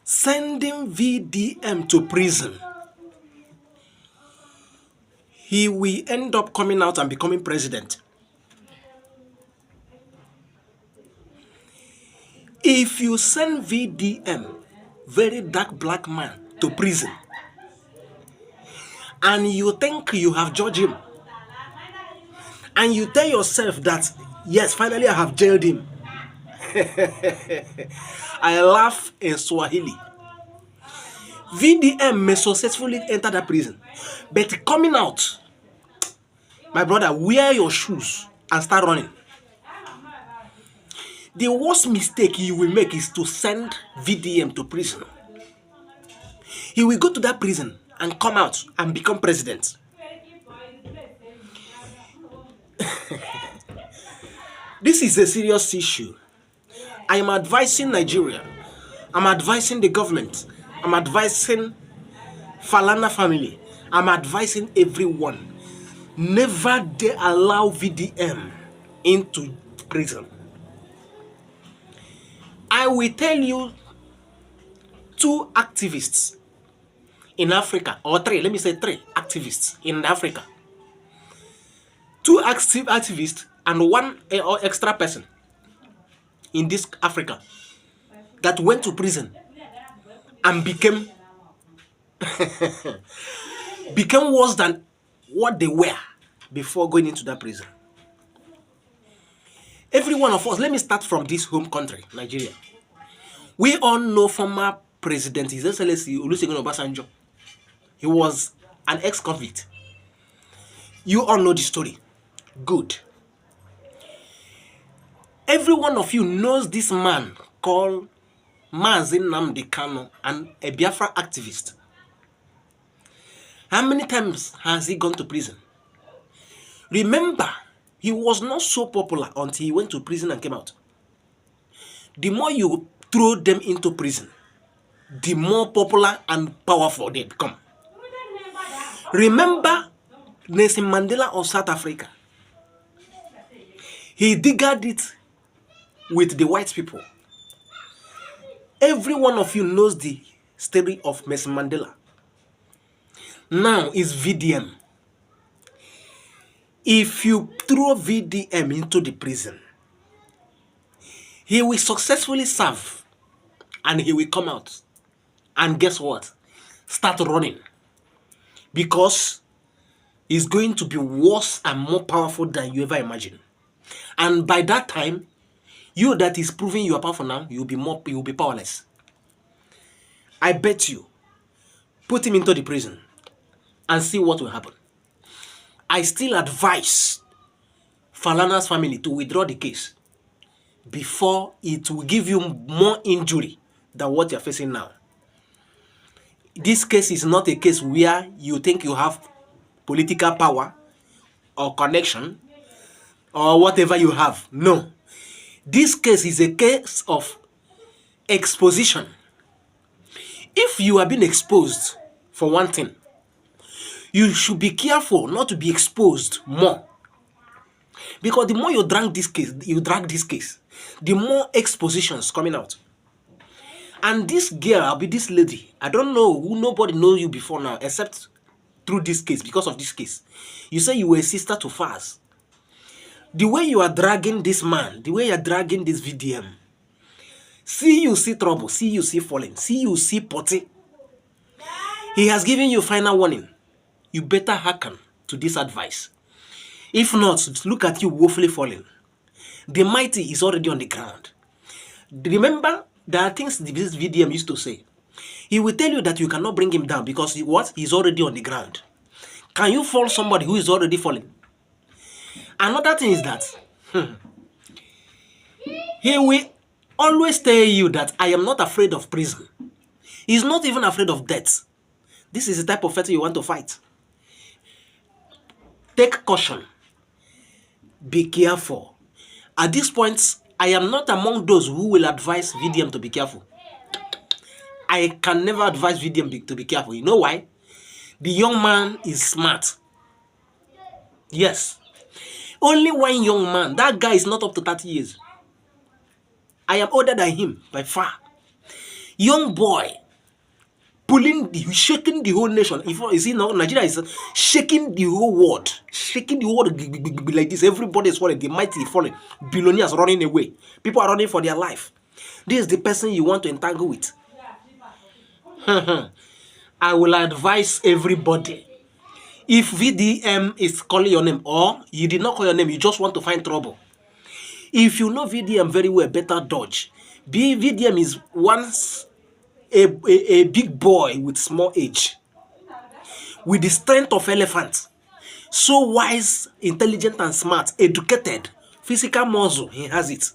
sending VDM to prison. He will end up coming out and becoming president. If you send VDM, very dark black man, to prison, and you think you have judged him, and you tell yourself that, yes, finally I have jailed him. I laugh in Swahili. VDM may successfully enter that prison, but coming out, my brother, wear your shoes and start running. The worst mistake you will make is to send VDM to prison. He will go to that prison and come out and become president. This is a serious issue. I am advising Nigeria. I'm advising the government. I'm advising Falana family. I'm advising everyone. Never dare allow VDM into prison. I will tell you 2 activists in Africa, or 3, let me say 3 activists in Africa. 2 activists and 1 extra person in this Africa that went to prison and became worse than what they were before going into that prison. Every one of us, let me start from this home country, Nigeria. We all know former President His Excellency Olusegun Obasanjo. He was an ex-convict. You all know the story. Good. Every one of you knows this man called Mazi Nnamdi Kanu, and a Biafra activist. How many times has he gone to prison? Remember, he was not so popular until he went to prison and came out. The more you throw them into prison, the more popular and powerful they become. Remember Nelson Mandela of South Africa. He digged it with the white people. Every one of you knows the story of Nelson Mandela. Now is VDM. If you throw VDM into the prison, he will successfully serve and he will come out. And guess what? Start running. Because he's going to be worse and more powerful than you ever imagined. And by that time, you that is proving you are powerful now, you will be powerless. I bet you, put him into the prison and see what will happen. I still advise Falana's family to withdraw the case before it will give you more injury than what you're facing now. This case is not a case where you think you have political power or connection or whatever you have. No. This case is a case of exposition. If you are being exposed for one thing, you should be careful not to be exposed more. Because the more you drag this case, the more expositions coming out. And this girl, this lady, I don't know who, nobody knows you before now, except through this case, because of this case. You say you were a sister to Faz. The way you are dragging this man, the way you are dragging this VDM, see you see trouble, see you see falling, see you see potty. He has given you final warning. You better hearken to this advice. If not, look at you woefully falling. The mighty is already on the ground. Remember, there are things this VDM used to say. He will tell you that you cannot bring him down because he's already on the ground. Can you fall somebody who is already falling? Another thing is that he will always tell you that I am not afraid of prison. He's not even afraid of death. This is the type of fight you want to fight. Take caution. Be careful. At this point, I am not among those who will advise VDM to be careful. I can never advise VDM to be careful. You know why? The young man is smart. Yes. Only one young man. That guy is not up to 30 years. I am older than him by far. Young boy shaking the whole nation. If you see now, Nigeria is shaking the whole world, shaking the whole world like this. Everybody is falling, the mighty falling, billionaires running away. People are running for their life. This is the person you want to entangle with. I will advise everybody. If VDM is calling your name, or you did not call your name, you just want to find trouble. If you know VDM very well, better dodge. VDM is once a big boy with small age, with the strength of elephant, so wise, intelligent and smart, educated, physical muscle, he has it.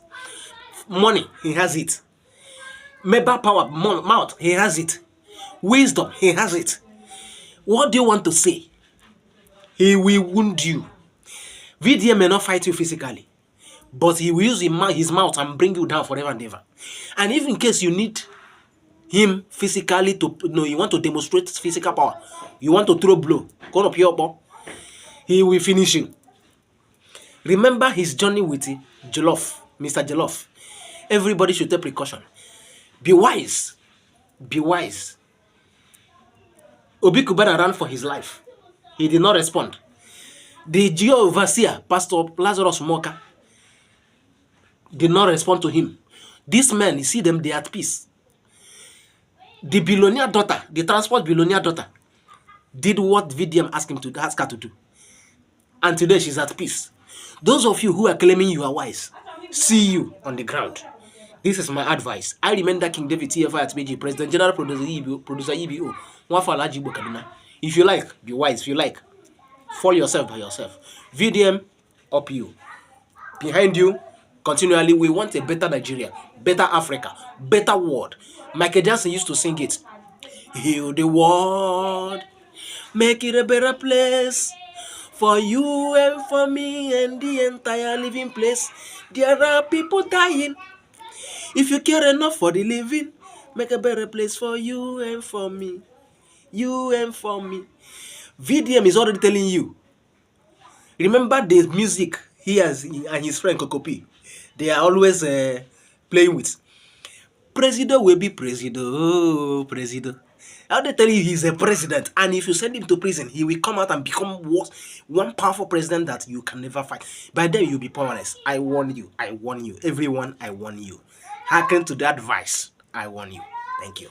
Money, he has it. Meba power, mouth, he has it. Wisdom, he has it. What do you want to say? He will wound you. VDM may not fight you physically, but he will use his mouth and bring you down forever and ever. And if in case you need him physically to, you want to demonstrate physical power, you want to throw blow, go up your ball, he will finish you. Remember his journey with Jollof, Mr. Jollof. Everybody should take precaution. Be wise. Be wise. Obi Kubana ran for his life. He did not respond. The geo overseer, Pastor Lazarus Moka, did not respond to him. These men, you see them, they are at peace. The billionaire daughter, the transport billionaire daughter, did what VDM asked her to do. And today she's at peace. Those of you who are claiming you are wise, see you on the ground. This is my advice. I remember King David TFI at BG, President General Producer EBO, If you like, be wise. If you like, fall yourself by yourself. VDM, up you. Behind you, continually, we want a better Nigeria, better Africa, better world. Michael Jackson used to sing it. Heal the world, make it a better place for you and for me and the entire living place. There are people dying. If you care enough for the living, make a better place for you and for me. You and for me. VDM is already telling you. Remember the music he has and his friend Kokopi. They are always playing with. President will be president. Oh, president. How they tell you he's a president, and if you send him to prison, he will come out and become one powerful president that you can never fight. By then you'll be powerless. I warn you. I warn you. Everyone, I warn you. Hearken to that advice. I warn you. Thank you.